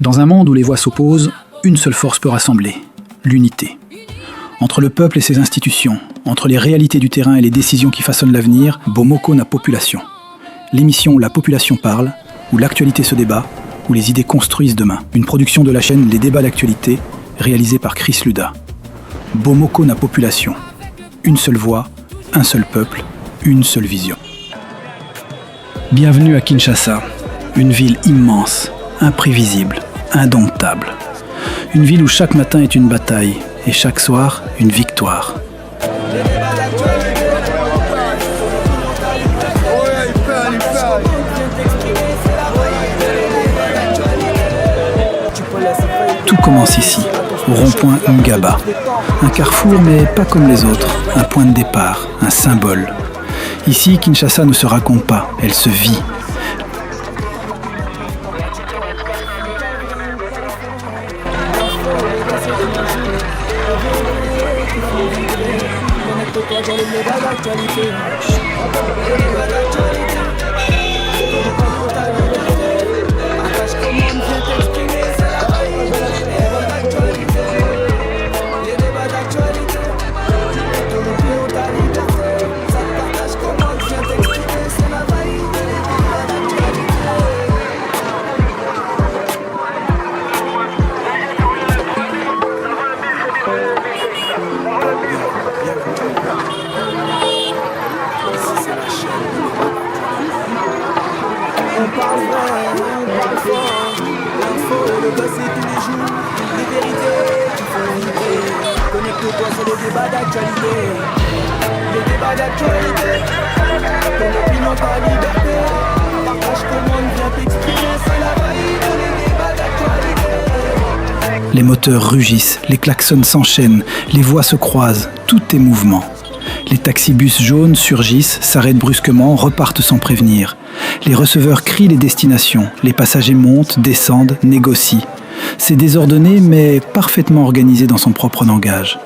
Dans un monde où les voix s'opposent, une seule force peut rassembler, l'unité. Entre le peuple et ses institutions, entre les réalités du terrain et les décisions qui façonnent l'avenir, Bomoko na population. L'émission où la population parle, où l'actualité se débat, où les idées construisent demain. Une production de la chaîne Les Débats d'actualité, réalisée par Chris Luda. Bomoko na population. Une seule voix, un seul peuple, une seule vision. Bienvenue à Kinshasa, une ville immense, imprévisible, indomptable. Une ville où chaque matin est une bataille et chaque soir une victoire. Tout commence ici, au rond-point Ngaba. Un carrefour, mais pas comme les autres. Un point de départ, un symbole. Ici, Kinshasa ne se raconte pas, elle se vit. Les moteurs rugissent, les klaxons s'enchaînent, les voix se croisent, tout est mouvement. Les taxibus jaunes surgissent, s'arrêtent brusquement, repartent sans prévenir. Les receveurs crient les destinations, les passagers montent, descendent, négocient. C'est désordonné mais parfaitement organisé dans son propre langage.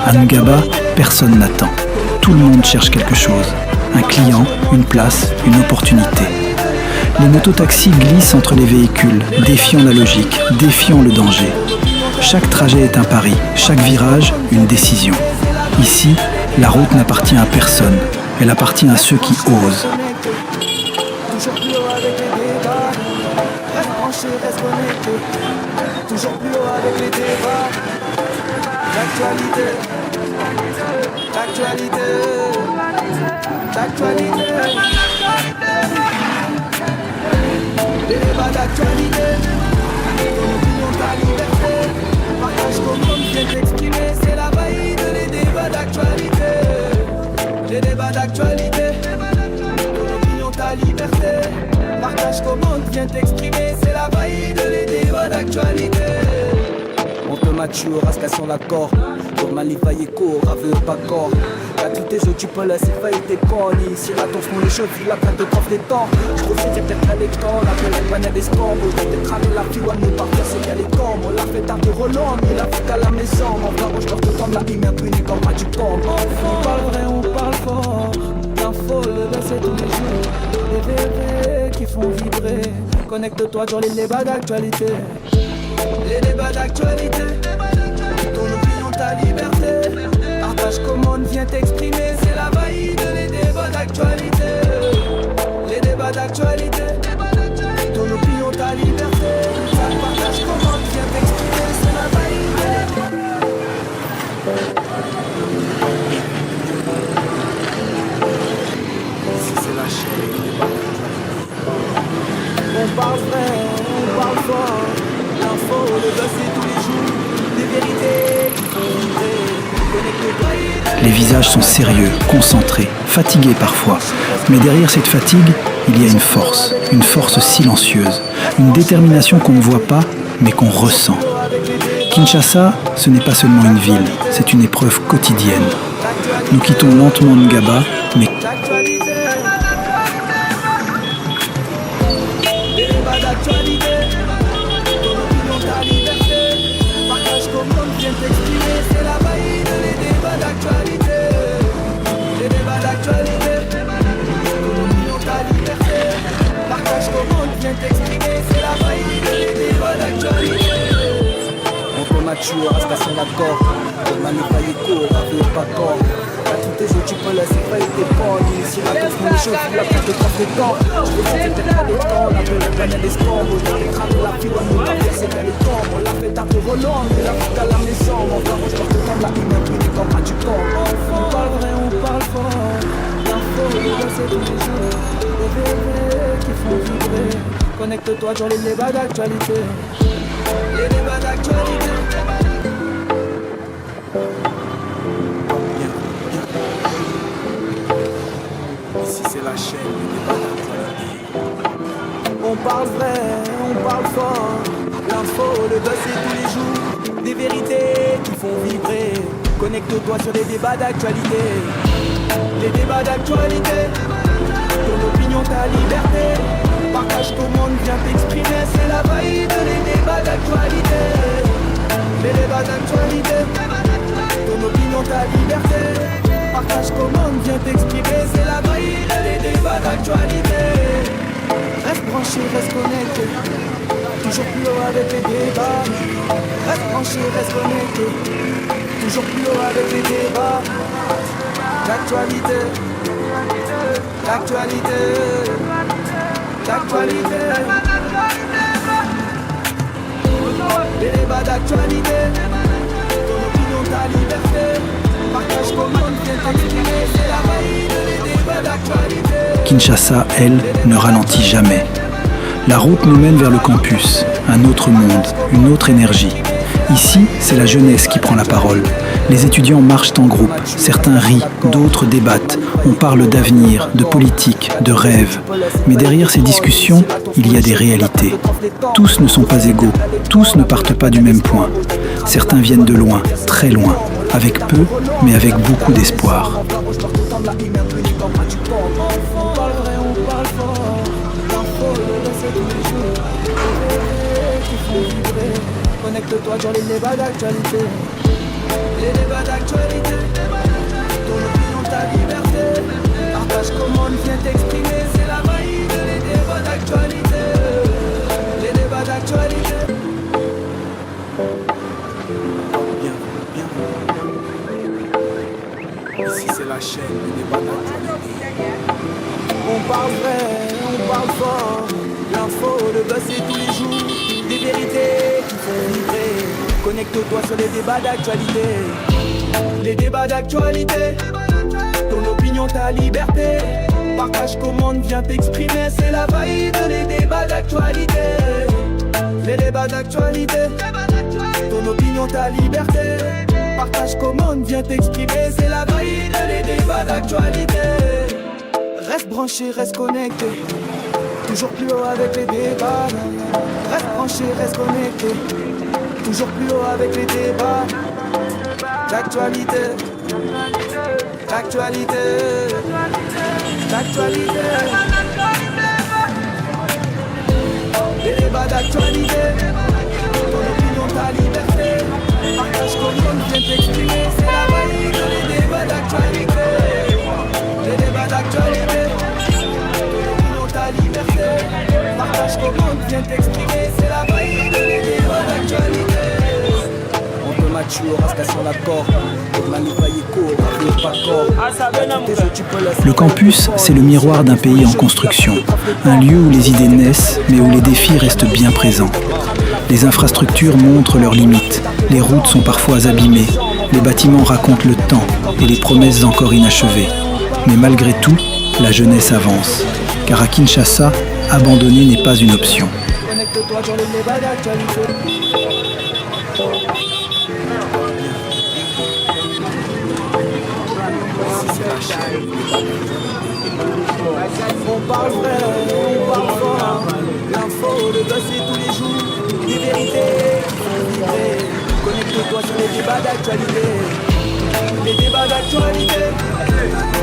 À Ngaba, personne n'attend. Tout le monde cherche quelque chose. Un client, une place, une opportunité. Les mototaxis glissent entre les véhicules, défiant la logique, défiant le danger. Chaque trajet est un pari, chaque virage, une décision. Ici, la route n'appartient à personne. Elle appartient à ceux qui osent. Toujours plus haut avec les débats. L'actualité, les débats d'actualité, ton opinion, ta liberté, partage comment vient t'exprimer, c'est la valide, les débats d'actualité, ton opinion, ta ta liberté. Partage, commande, viens t'exprimer. C'est la vaille de les débats d'actualité. On te mature, rascation l'accord. Pour Malifaille court, aveu pas corps. Y'a tous tes autres, tu peux laisser faillir tes cornes. Ici, la tonce, les cheveux, la plainte de prof des temps. Je trouve que c'est peut-être à l'écran, la pelle, la panette des scores. Peut-être cramer la fille, on nous partir, c'est qu'elle est comme. On l'a fait tard de Roland, mais la fait qu'à la maison. Mon frère, je leur te tendre la hymne impunie comme pas du pompe. On parle vrai, on parle fort. L'info, le c'est tous les jours. Les bébés qui font vibrer. Connecte-toi sur les débats d'actualité. Les débats d'actualité. Ton opinion, ta liberté. Partage, commande, viens t'exprimer. C'est la vaille de les débats d'actualité. Les débats d'actualité. Ton opinion, ta liberté. Partage, commande, viens t'exprimer. C'est la vaille de les débats. Si c'est la chaîne, les débats d'actualité. On parle vrai, on parle fort. L'info, le buzz, c'est tous les jours. Des vérités qui font vibrer. Les visages sont sérieux, concentrés, fatigués parfois. Mais derrière cette fatigue, il y a une force silencieuse, une détermination qu'on ne voit pas, mais qu'on ressent. Kinshasa, ce n'est pas seulement une ville, c'est une épreuve quotidienne. Nous quittons lentement Ngaba, mais rascation d'accord, pour Malifaille court, aveu pas corps. Y'a tous tes autres, tu peux laisser faillir tes portes. Ici, la touffe, les cheveux, la perte de prof des temps. Je peux faire peut-être pas des temps, la pelle, la panette des scores. Je vais cramer la fille, on nous partir, c'est qu'elle est tombe. On l'a fait tard de Roland, mais la fout à la maison. Mon frère, je leur te tendre la hymne impunie comme pas du camp. On parle vrai, on parle fort. L'info, c'est tous les jours. Les bébés qui font vibrer. Connecte-toi sur les débats d'actualité. Les débats d'actualité. Ici c'est la chaîne, les débats d'actualité. On parle vrai, on parle fort. L'info, le buzz c'est tous les jours. Des vérités qui font vibrer. Connecte-toi sur les débats d'actualité. Les débats d'actualité. Ton opinion, ta liberté. Partage, commande, viens t'exprimer. C'est la vaille de les débats d'actualité. Les débats d'actualité. Ton opinion, ta liberté. Partage, commande, viens t'exprimer. C'est la vaille de les débats d'actualité. Reste branché, reste connecté. Toujours plus haut avec les débats. Reste branché, reste connecté. Toujours plus haut avec les débats. L'actualité. L'actualité. L'actualité. Les débats d'actualité. Ton opinion, ta liberté. Partage, commande, viens t'exprimer. C'est la vaille de les débats d'actualité. Kinshasa, elle, ne ralentit jamais. La route nous mène vers le campus, un autre monde, une autre énergie. Ici, c'est la jeunesse qui prend la parole. Les étudiants marchent en groupe, certains rient, d'autres débattent. On parle d'avenir, de politique, de rêve. Mais derrière ces discussions, il y a des réalités. Tous ne sont pas égaux, tous ne partent pas du même point. Certains viennent de loin, très loin, avec peu, mais avec beaucoup d'espoir. Connecte-toi sur les débats d'actualité. Les débats d'actualité. Ton opinion, ta liberté. Partage, commande, viens t'exprimer. C'est la vaille de les débats d'actualité. Les débats d'actualité. Bien, bien. Ici c'est la chaîne, les débats d'actualité. On parle vrai, on parle fort. L'info, le buzz c'est tous les jours. Des vérités qui font vibrer. Connecte-toi sur les débats d'actualité. Les débats d'actualité. Ton opinion, ta liberté. Partage, commande, viens t'exprimer. C'est la vaille de les débats d'actualité. Les débats d'actualité. Ton opinion, ta liberté. Partage, commande, viens t'exprimer. C'est la vaille de les débats d'actualité. Reste branché, reste connecté. Toujours plus haut avec les débats. Reste branché, reste connecté. Toujours plus haut avec les débats. D'actualité. D'actualité. D'actualité. Les débats d'actualité. Ton opinion, ta liberté. Partage comme on vient t'exprimer. C'est la valide, les débats d'actualité. Les débats d'actualité. Ta liberté, partage comment on vient t'exprimer, c'est la valide, les débats d'actualité. On te mature, reste sur l'accord, Le campus, c'est le miroir d'un pays en construction, un lieu où les idées naissent, mais où les défis restent bien présents. Les infrastructures montrent leurs limites, les routes sont parfois abîmées, les bâtiments racontent le temps et les promesses encore inachevées. Mais malgré tout, la jeunesse avance. Car à Kinshasa, abandonner n'est pas une option. On parle vrai, on parle fort. L'info, le dossier tous les jours. Les vérités qui font vibrer. Connecte-toi sur les débats d'actualité. Les débats d'actualité.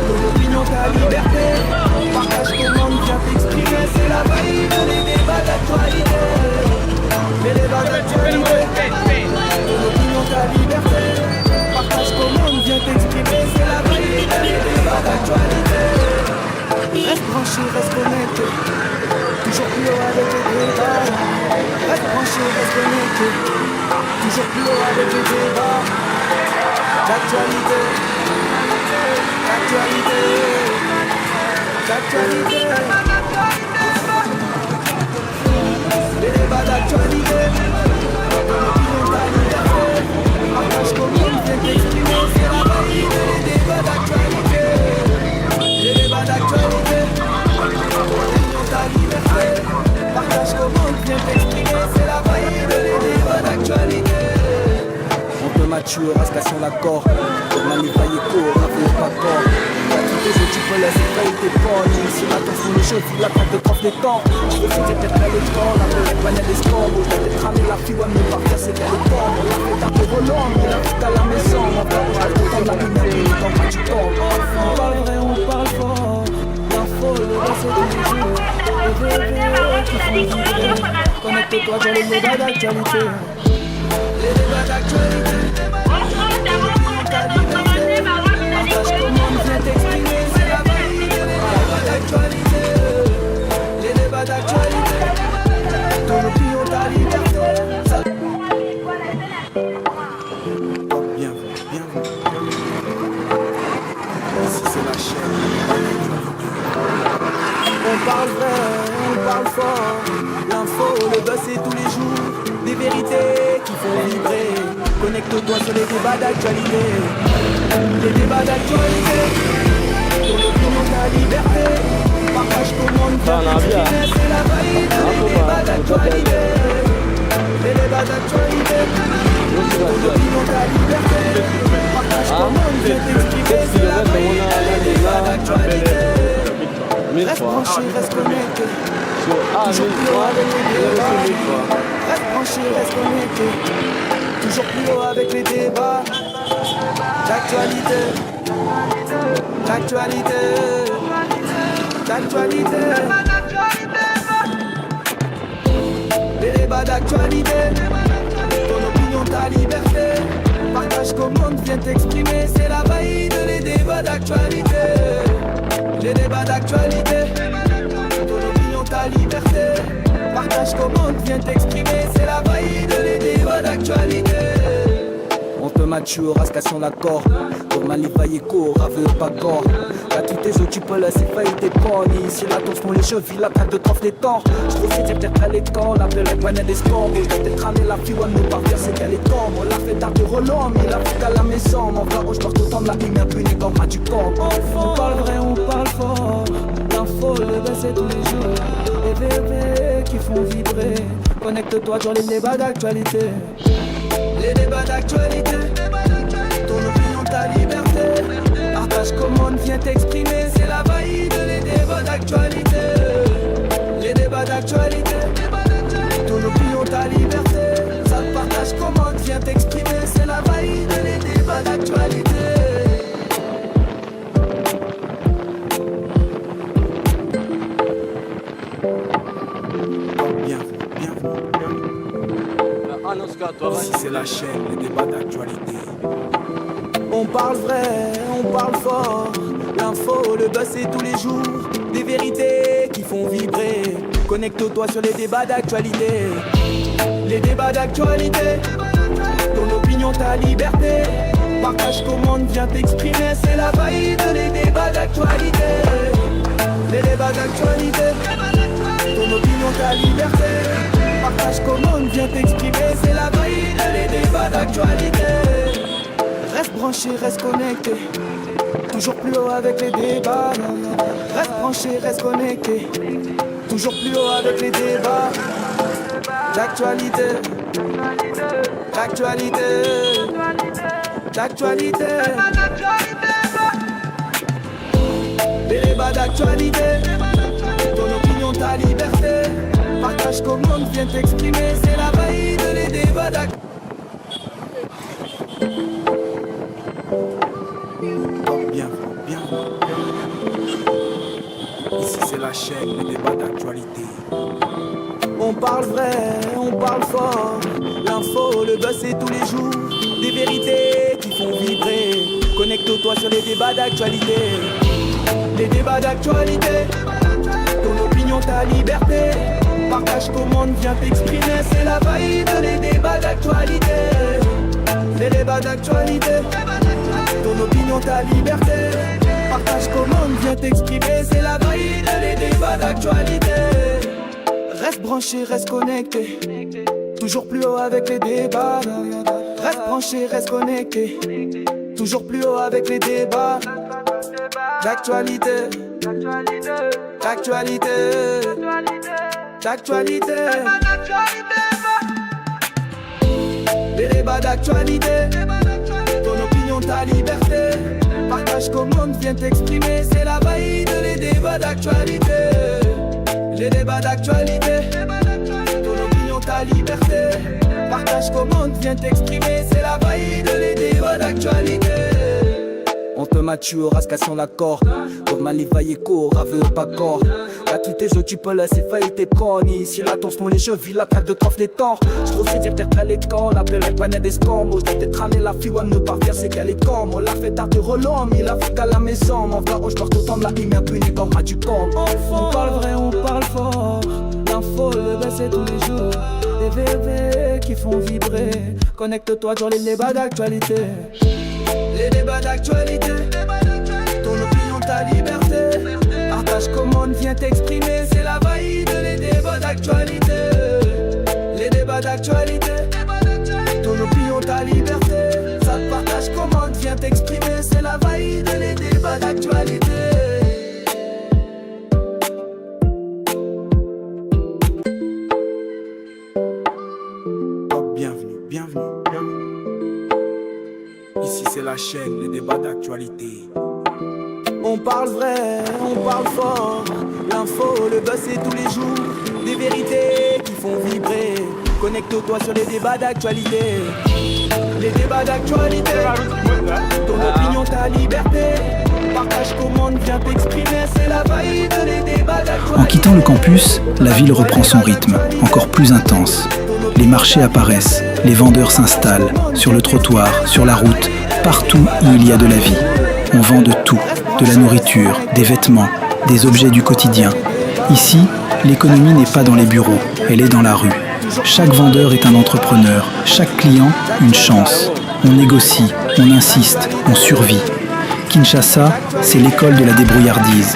Ton opinion, ta liberté. Partage comment on vient t'exprimer. C'est la valide, les débats d'actualité. Les débats d'actualité. Ton opinion, ta liberté. Partage comment on vient t'exprimer. C'est la valide, les débats d'actualité. Reste branché, reste connecté. Toujours plus haut avec les débats. Reste branché, reste connecté. Toujours plus haut avec les débats. D'actualité. D'actualité. D'actualité. Les débats d'actualité. Partage comment on vient t'exprimer. C'est la valide, les débats d'actualité. Les débats d'actualité. Ta liberté. Partage comment on vient t'exprimer. C'est la valide, les débats d'actualité. On te mature, reste sur l'accord. Pour manipuler court, n'avez pas corps. Toutes les tu peux laisser faire tes portes. Si l'attention les choses, la tête de prof des temps. Je veux faire peut-être à l'écran, la vraie panel des scores. Je vais peut-être ramener la fille, ouais, mais pas faire c'est qu'elle est bonne. On l'a fait un peu volant, mais la fille à la maison. On va voir, je vais la lumière, quand pas tu tombes. On parle vrai, on parle fort. L'info, le reste de tous les jours. Les vérités qui font vibrer. Connecte-toi dans les débats d'actualité. Les débats d'actualité. Partage comment on vient t'exprimer. C'est la valide, les débats d'actualité. Les débats d'actualité. Ton opinion, ta liberté. Bien vu, bien vu. Ici c'est la chaîne. On parle vrai, on parle fort. L'info, le buzz c'est tous les jours. Des vérités qui font vibrer. Connecte-toi sur les débats d'actualité. Les débats d'actualité. Ton opinion, ta liberté. Partage comment on vient t'exprimer. C'est la valide, les débats d'actualité. Les débats d'actualité. Ton opinion, ta liberté. Partage comment on vient t'exprimer. C'est la valide, les débats d'actualité. Reste branché, reste connecté. Toujours plus haut avec les débats. Reste branché, reste connecté. Toujours plus haut avec les débats. D'actualité. D'actualité. D'actualité. Les débats d'actualité. Ton opinion, ta liberté. Partage comment on vient t'exprimer. C'est la valide, les débats d'actualité. Les débats d'actualité. Ton opinion, ta liberté. Partage comment on vient t'exprimer. C'est la valide, les débats d'actualité. On te mature, reste sur l'accord. Pour manipuler court, aveu pas corps. T'as tous tes autres, tu peux laisser faillir tes ponies. Si la tour font les chevilles, la traque de trophée des temps. Je trouve que c'est peut-être à l'écran, la belle est des scores. Je vais peut-être ramener la fille, on nous parvient, c'est qu'elle est tombe. On l'a fait tard de Roland, mais la fille à la maison. Mon frère, je porte autant de la lumière punie comme à du camp. On parle vrai, on parle fort. L'info, le baisse tous les jours. Les bébés qui font vibrer. Connecte-toi dans les débats d'actualité. Les débats d'actualité. Ton opinion, ta liberté. Partage comment on vient t'exprimer. C'est la valide, les débats d'actualité. Ici c'est la chaîne, les débats d'actualité. On parle vrai, on parle fort. L'info, le buzz c'est tous les jours. Des vérités qui font vibrer. Connecte-toi sur les débats d'actualité. Les débats d'actualité. Ton opinion, ta liberté. Partage, commande, viens t'exprimer. C'est la vibe, les débats d'actualité. Les débats d'actualité. Ton opinion, ta liberté. Partage, commande, viens t'exprimer. C'est la vibe, les débats d'actualité. Reste branché, reste connecté. Toujours plus haut avec les débats. Reste branché, reste connecté. Toujours plus haut avec les débats. D'actualité. D'actualité. D'actualité. Les débats d'actualité. Ton opinion, ta liberté. Partage, commande, viens t'exprimer. C'est la vibe, les débats d'actualité. Ici c'est la chaîne, les débats d'actualité. On parle vrai, on parle fort. L'info, le buzz c'est tous les jours. Des vérités qui font vibrer. Connecte-toi sur les débats d'actualité. Les débats d'actualité. Ton opinion, ta liberté. Partage, commande, viens t'exprimer. C'est la vibe, les débats d'actualité. Les débats d'actualité. Ton opinion, ta liberté. Partage, commande, viens t'exprimer. C'est la vibe, les débats d'actualité. Reste branché, reste connecté. Toujours plus haut avec les débats. Reste branché, reste connecté. Toujours plus haut avec les débats. D'actualité. D'actualité. D'actualité. Les débats d'actualité. Ton opinion, ta liberté. Partage, commande, viens t'exprimer. C'est la vibe, les débats d'actualité. Les débats d'actualité. Ton opinion, ta liberté. Partage, commande, viens t'exprimer. C'est la vibe, les débats d'actualité. On te mature, rascation la corde. Comme Malivaille court, raveux pas corps. Là tous tes jeux tu peux laisser faillir tes prônes. Si la tension les jeux, vis la traque de trophée les torts. J'trouve c'est dire t'es les camps, la belle panette des scams. Au t'es tramé la fille, on ne partir c'est qu'elle est comme. On l'a fait tard de relom, il a fait à la maison. Mon frère, je porte autant de la hymne, puis les corps du camp. On parle vrai, on parle fort. L'info, le baisse c'est tous les jours. Des VV qui font vibrer. Connecte-toi sur les débats d'actualité. Les débats d'actualité. Ton opinion, ta liberté. Partage, commande, viens t'exprimer. C'est la vibe, les débats d'actualité. Les débats d'actualité. Ton opinion, ta liberté. Ça te partage, commande, viens t'exprimer. C'est la vibe, les débats d'actualité. Oh, bienvenue, bienvenue, bienvenue. Ici c'est la chaîne, les débats d'actualité. On parle vrai, on parle fort. L'info, le buzz c'est tous les jours. Des vérités qui font vibrer. Connecte-toi sur les débats d'actualité. Les débats d'actualité. Ton opinion, ta liberté. Partage, commande, viens t'exprimer. C'est la vibe, les débats d'actualité. En quittant le campus, la ville reprend son rythme, encore plus intense. Les marchés apparaissent, les vendeurs s'installent, sur le trottoir, sur la route, partout où il y a de la vie. On vend de tout, de la nourriture, des vêtements, des objets du quotidien. Ici, l'économie n'est pas dans les bureaux, elle est dans la rue. Chaque vendeur est un entrepreneur, chaque client une chance. On négocie, on insiste, on survit. Kinshasa, c'est l'école de la débrouillardise.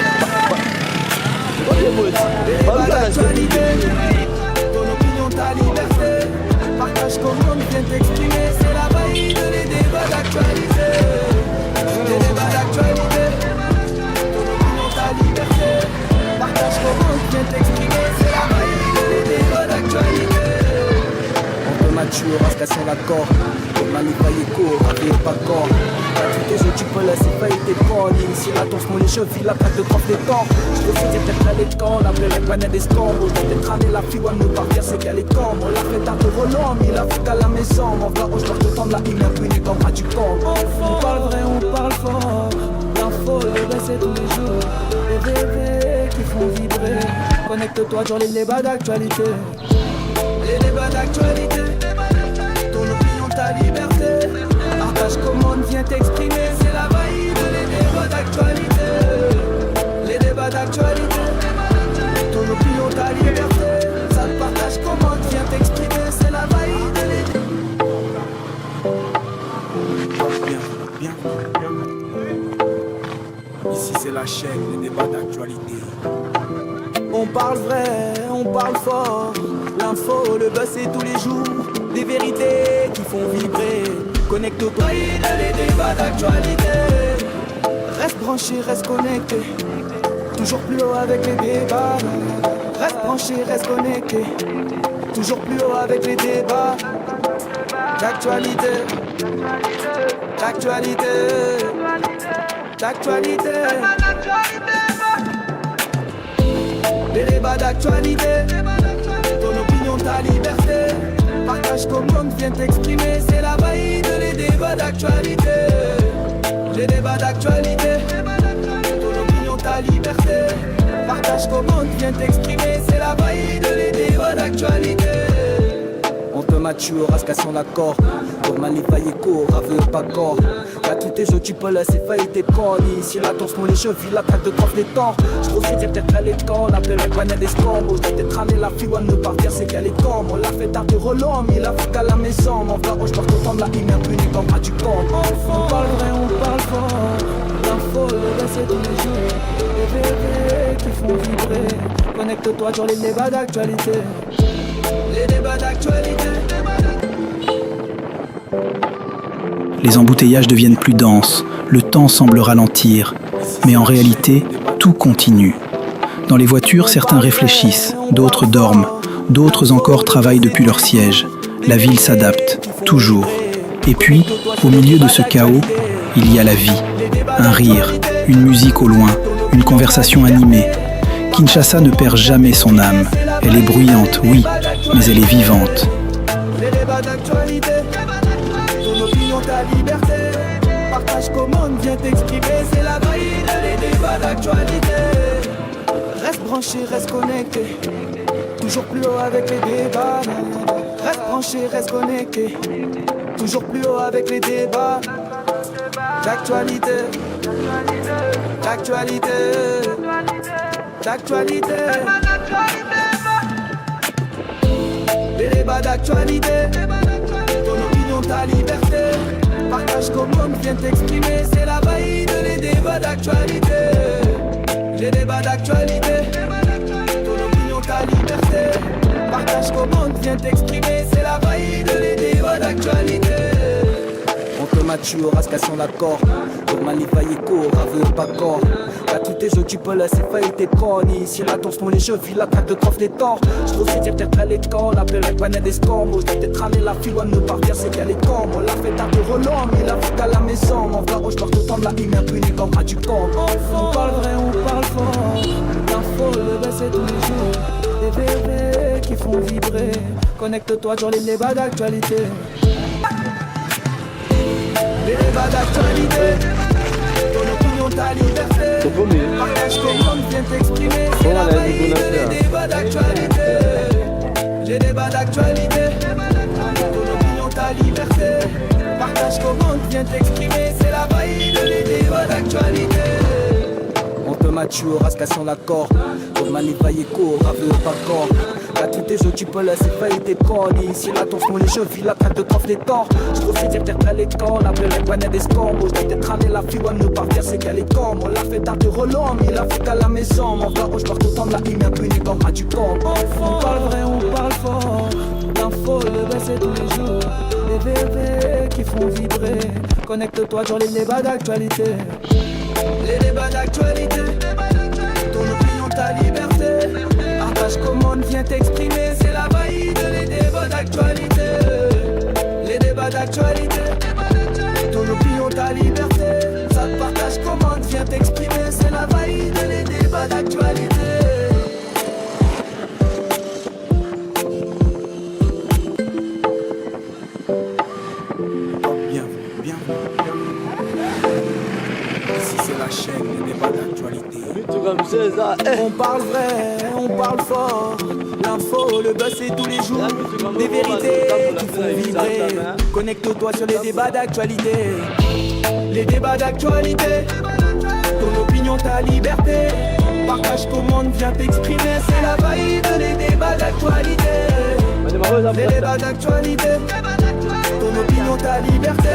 Rascation la corde, comme Malivaille court, raveux pas corps. Là tous tes jeux tu peux laisser faillir tes prônes. Si la tension les chevilles, la traque de trophée les torts. J'trouve c'est dire t'es les camps, la belle panette des scams. Au t'es tramé la fille, on ne partir c'est qu'elle est comme. On l'a fait tard de relom, il a fait à la maison. Mon frère, je porte autant de la hymne, puis les corps du camp. On parle vrai, on parle fort. L'info, le baisse c'est tous les jours. Les bébés qui font vibrer. Connecte-toi sur les débats d'actualité. Les débats d'actualité. ta liberté. Partage, commande, viens t'exprimer. C'est la vibe, les débats d'actualité. Les débats d'actualité. Ton opinion, ta liberté. Ça te partage, commande, viens t'exprimer. C'est la vibe, les Bien. Ici c'est la chaîne, les débats d'actualité. On parle vrai, on parle fort. L'info, le buzz c'est tous les jours. Des vérités qui font vibrer. Connecte-toi, les débats d'actualité. Reste branché, reste connecté. Toujours plus haut avec les débats. Reste branché, reste connecté. Toujours plus haut avec les débats d'actualité. D'actualité. D'actualité. Les débats d'actualité. Ton opinion, ta liberté. Partage, commande, viens t'exprimer. C'est la vibe, les débats d'actualité. Les débats d'actualité. Ton opinion, ta liberté. Partage, commande, viens t'exprimer. C'est la vibe, les débats d'actualité. On te mature, rascassons l'accord. Pour manifailler court, aveu pas corps. Y'a tous tes jeux, tu peux laisser faillir tes cornes. Ici la torse, mon les chevilles, la traque de trophée des temps. J'profite, y'a peut-être les temps, la paix, la panette des scombres. Au peut-être ramener la fille, ne pas dire c'est qu'elle est comme. On l'a fait tard de relom, il a fait qu'à la maison. Mon frère, je porte autant de la hymne, impuni comme à du compte. On parle vrai, on parle fort. L'info, le reste c'est tous les jours. Les bébés qui font vibrer. Connecte-toi sur les débats d'actualité. Les débats d'actualité. Les embouteillages deviennent plus denses, le temps semble ralentir, mais en réalité, tout continue. Dans les voitures, certains réfléchissent, d'autres dorment, d'autres encore travaillent depuis leur siège. La ville s'adapte, toujours. Et puis, au milieu de ce chaos, il y a la vie. Un rire, une musique au loin, une conversation animée. Kinshasa ne perd jamais son âme. Elle est bruyante, oui, mais elle est vivante. Les débats d'actualité. Ton opinion, ta liberté. Partage, commande, viens t'exprimer. C'est la vibe, les débats d'actualité. Reste branché, reste connecté. Toujours plus haut avec les débats. Reste branché, reste connecté. Toujours plus haut avec les débats d'actualité. D'actualité. D'actualité. Les débats d'actualité. Ton opinion, ta liberté. Partage, commande, viens t'exprimer. C'est la vibe, les débats d'actualité. Les débats d'actualité. Ton opinion, ta liberté. Partage, commande, viens t'exprimer. C'est la vibe, les débats d'actualité. On te mature, rascassons l'accord. Pour manifailler court, aveu pas corps. Y'a tous tes jeux, tu peux laisser faillir tes cornes. Ici la torse, mon les chevilles, la traque de trophée des torts. J'profite, y'a peut-être les camps, la paix, la panette des scombres. J'ai peut-être ramené la fille, ne pas dire c'est qu'elle est comme. On l'a fait tard de relom, il a fait qu'à la maison. Mon frère, je porte autant de la hymne, impuni comme à du compte. On parle vrai, on parle fort. L'info, le buzz c'est tous les jours. Des bébés qui font vibrer. Connecte-toi sur les débats d'actualité. Les débats d'actualité. Ton opinion, ta liberté. Partage, commande, viens t'exprimer. C'est la vibe, les débats d'actualité. Les débats d'actualité. Ton opinion, ta liberté. Partage, commande, viens t'exprimer. C'est la vibe, les débats d'actualité. On te mature, rascassons l'accord. Pour manifailler court, aveu pas corps. Y'a tous tes jeux, tu peux laisser faillir tes cornes. Ici la torse, mon les chevilles, la traque de trophée des torts. J'profite, y'a peut-être les camps, la paix, la panette des scombres. J'ai peut-être ramené la fille, ne pas dire c'est qu'elle est comme. On l'a fait tard de relom, il a fait qu'à la maison. Mon frère, je porte autant de la hymne, impuni comme à du compte. On parle vrai, on parle fort. L'info, le buzz c'est tous les jours. Les bébés qui font vibrer. Connecte-toi sur les débats d'actualité. Les débats d'actualité. Ton opinion, ta liberté. Partage, commande, viens t'exprimer. C'est la vibe, les débats d'actualité. Les débats d'actualité. Ton opinion, ta liberté. Ça te partage, commande, viens t'exprimer. C'est la vibe, les débats d'actualité. La chaîne, les débats d'actualité. On parle vrai, on parle fort. L'info, le buzz c'est tous les jours. Des vérités qui font vibrer. Connecte-toi sur les débats d'actualité. Les débats d'actualité. Ton opinion, ta liberté. Partage, commande, viens t'exprimer. C'est la vibe, les débats d'actualité. Les débats d'actualité. Ton opinion, ta liberté.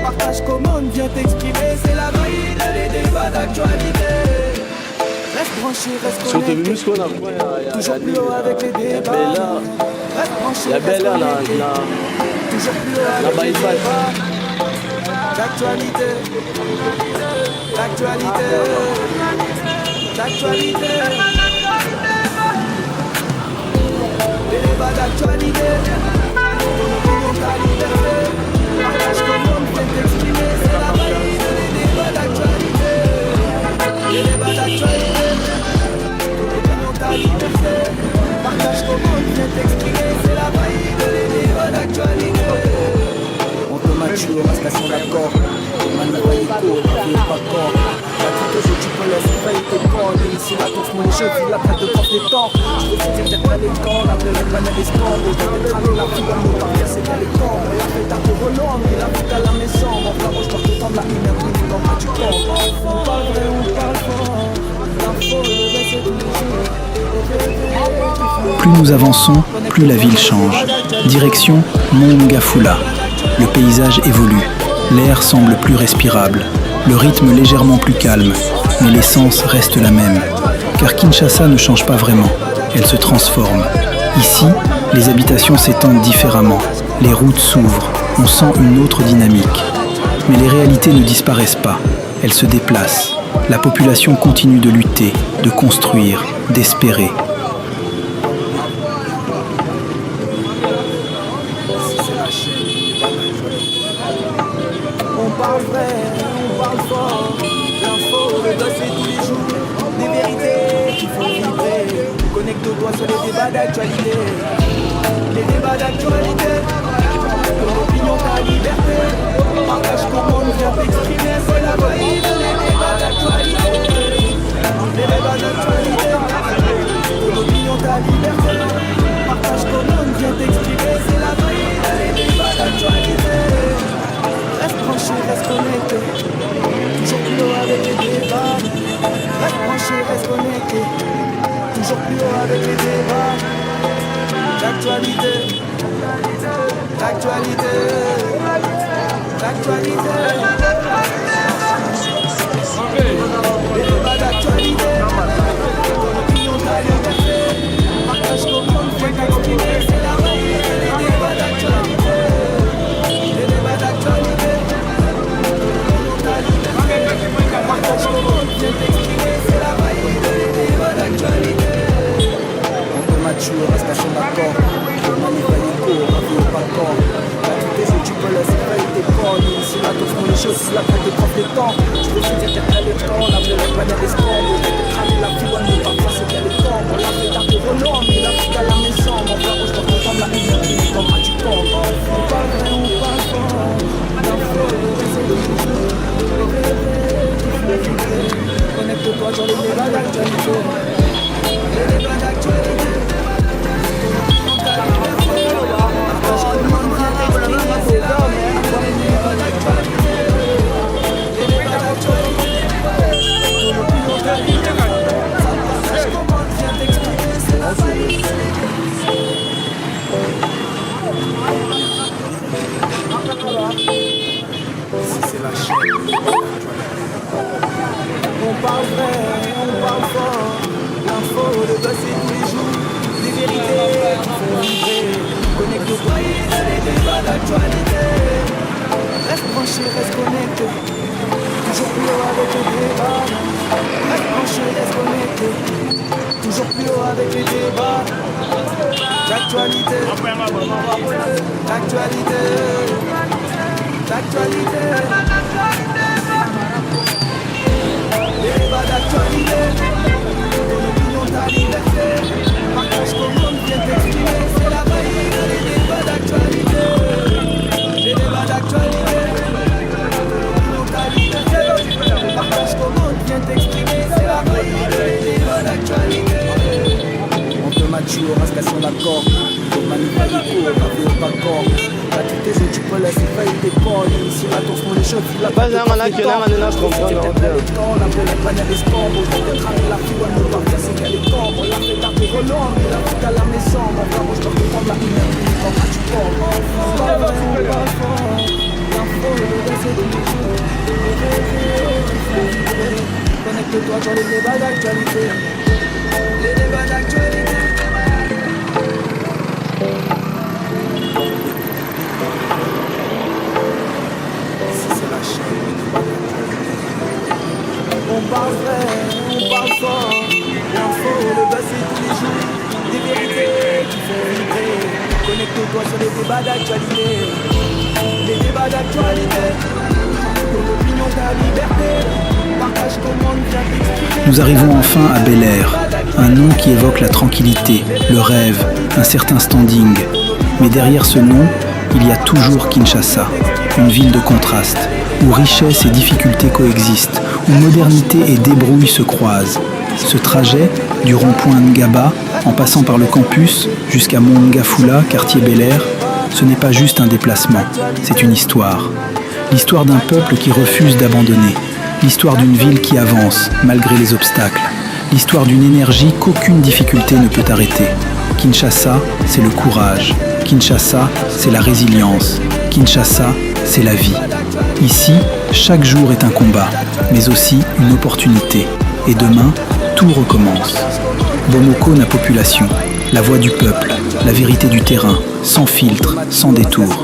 Partage, commande, viens t'exprimer. C'est la vibe, les débats d'actualité. Reste branché, reste connecté. Toujours plus haut avec les débats. Reste branché, reste connecté. Toujours plus haut avec les débats. D'actualité. D'actualité. D'actualité. Les débats d'actualité. Ton opinion, ta liberté. Partage comment viens t'exprimer. C'est la valide, les débats d'actualité. Les débats d'actualité. Ton opinion, ta liberté. Partage comment viens t'exprimer. C'est la valide, les débats d'actualité. On te mature, reste à son accord. Man, la vaille est court, la vie est pas corps. La toute que tu peux laisser faillir tes corps. Et ici, la tourse, mon jeu, puis la prête de porte des temps. Je veux te dire, t'es pas les corps, la pleine planète des sports. Au temps de crâner, la fille, comme nous, par c'est qu'elle est corps. La fête à te volant, mais la fête à la maison. Mon frère, je porte autant de la énergie, dans quoi tu corps. On parle vrai, on parle fort. L'info, le reste, c'est tous les jours. Plus nous avançons, plus la ville change. Direction Mongafula. Le paysage évolue. L'air semble plus respirable. Le rythme légèrement plus calme. Mais l'essence reste la même. Car Kinshasa ne change pas vraiment. Elle se transforme. Ici, les habitations s'étendent différemment. Les routes s'ouvrent. On sent une autre dynamique. Mais les réalités ne disparaissent pas. Elles se déplacent. La population continue de lutter, de construire, d'espérer. On parle vrai, on parle fort. L'info, le buzz c'est tous les jours. Des vérités qui font vibrer. Connecte-toi sur les débats d'actualité. Les débats d'actualité. Ton opinion, ta liberté. Partage comment nous viens t'exprimer. C'est la vibe, les débats d'actualité. Les débats d'actualité. Ton opinion, ta liberté. Partage comment nous viens t'exprimer. C'est la vibe, les débats d'actualité. Reste branché, reste connecté. Toujours plus haut avec les débats. Reste branché, reste connecté. Toujours plus haut avec les débats. D'actualité. D'actualité. D'actualité. Les débats d'actualité. Ton opinion, ta liberté. Partage comment tu viens t'exprimer. C'est la veille. Les débats d'actualité. Les débats d'actualité. Partage comment tu viens t'exprimer. C'est la veille. Les débats d'actualité. On te mature, reste à son accord. Ton ami va y court, la vie est pas corps. La toute tes yeux, tu peux laisser faillir tes corps. Ici, la tourse, mon jeu, si la prête de prendre des temps. Je veux te dire, t'es les temps. La pleine planète des sports. Au lieu de cramer la vie, on nous parfois c'est qu'elle est temps. On l'a fait d'art de volant, mais la vie à la maison. Mon frère, je dois comprendre la énergie, dans quoi tu tombes. On parle vrai, on parle fort. L'info, c'est le jour. Connecte-toi sur les débats d'actualité. Les débats d'actualité. On parle vrai, on parle fort. L'info, le buzz c'est tous les jours. Des vérités qui font vibrer. Connecte-toi, c'est les débats d'actualité. Reste branché, reste connecté. Toujours plus haut avec les débats. Reste branché, reste connecté. Toujours plus haut avec les débats. D'actualité. D'actualité. D'actualité. Les débats d'actualité. Ton opinion, ta liberté. Partage comment tu viens t'exprimer. C'est la veille, les débats d'actualité. Les débats d'actualité. Ton opinion, ta liberté. Partage comment tu viens t'exprimer. C'est la veille, les débats d'actualité. On te mature, reste sur la corde. Pour manipuler court, avec le pas corps. La toute tes tu peux laisser faillir des ports. Ici, la tour font les choses, la Pas un mana que l'un manena se comprend. la panne des scores, au lieu d'être avec la fille, on ne peut pas c'est qu'elle est sombre. La fête à tes relents, mais la fête à la maison. Mon frère, moi je dois te prendre la énergie quand tu portes. Connecte-toi sur les débats d'actualité. Les débats d'actualité. Ici c'est la chaîne. On parle vrai, on parle fort. L'info, le buzz c'est tous les jours. Des vérités qui font vibrer. Connecte-toi sur les débats d'actualité. Les débats d'actualité. Ton opinion, ta liberté. Partage ton monde, viens t'exprimer. Nous arrivons enfin à Bel Air, un nom qui évoque la tranquillité, le rêve, un certain standing. Mais derrière ce nom, il y a toujours Kinshasa, une ville de contraste, où richesse et difficultés coexistent, où modernité et débrouille se croisent. Ce trajet, du rond-point Ngaba, en passant par le campus, jusqu'à Mongafula, quartier Bel Air, ce n'est pas juste un déplacement, c'est une histoire. L'histoire d'un peuple qui refuse d'abandonner. L'histoire d'une ville qui avance, malgré les obstacles. L'histoire d'une énergie qu'aucune difficulté ne peut arrêter. Kinshasa, c'est le courage. Kinshasa, c'est la résilience. Kinshasa, c'est la vie. Ici, chaque jour est un combat, mais aussi une opportunité. Et demain, tout recommence. Bomoko na population, la voix du peuple, la vérité du terrain, sans filtre, sans détour.